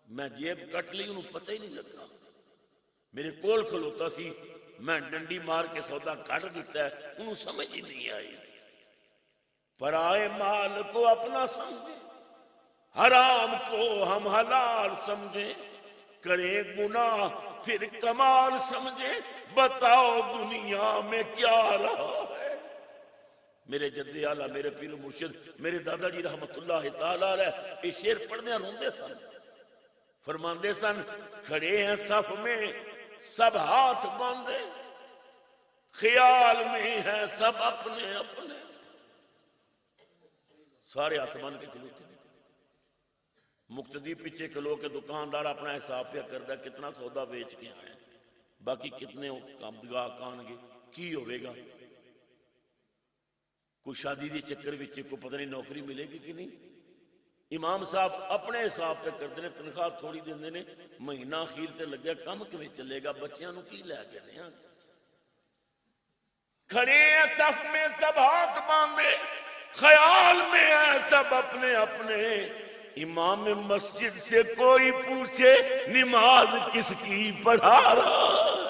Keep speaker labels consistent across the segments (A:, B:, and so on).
A: میں جیب کٹ لی، انہوں پتہ ہی نہیں لگا، میرے کول کھلوتا سی، میں ڈنڈی مار کے سودا کٹ دیتا ہے، انہوں سمجھ ہی نہیں آئی۔ پرائے مال کو اپنا سمجھیں، حرام کو ہم حلال سمجھیں، کریں گناہ پھر کمال سمجھیں، بتاؤ دنیا میں کیا رہا ہے۔ میرے جد اعلیٰ، میرے پیر مرشد، میرے دادا جی رحمت اللہ تعالیٰ علیہ یہ شعر پڑھنے روندے سن، فرماندے سن کھڑے ہیں صف میں سب ہاتھ باندھے، خیال میں ہیں سب اپنے اپنے، سارے ہاتھ باندھ کے کھلوتے، مقتدی پیچھے کھلو کے دکاندار اپنا حساب پہ کردا کتنا سودا بیچ کے آئے، باقی کتنے کامدگاہ کان گے کی ہوئے گا، کوئی شادی دی چکر وچ کو پتہ نہیں نوکری ملے گی کہ نہیں۔ امام صاحب اپنے حساب پہ کرتے ہیں، تنخواہ تھوڑی دیندے نے، مہینہ اخیر تے لگیا کم کیویں چلے گا، بچیاں نو کی لے کے دیاں۔ کھڑے ہیں صف میں سب ہاتھ باندھے، خیال میں ہیں سب اپنے اپنے، امام مسجد سے کوئی پوچھے نماز کس کی پڑھا رہا ہے۔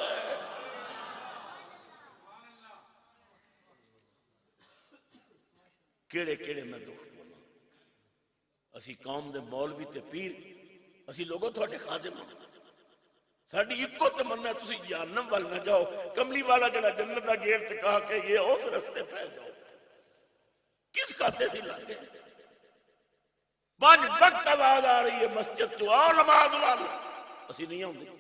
A: کیڑے کیڑے میں دکھ بولا، اسی قوم دے مولوی تے پیر، اسی لوگوں تھوڑے خادم ہوں، ساڑھی اکو تمنا تسی جہنم وال نہ جاؤ، کملی والا جڑا جنت دا گیٹ تے کہا کہ یہ اس رستے پہ جاؤ، کس کاتے سی لگے؟ 5 وقت آواز آ رہی ہے مسجد تو آؤ نماز والا، اسی نہیں ہوں گے۔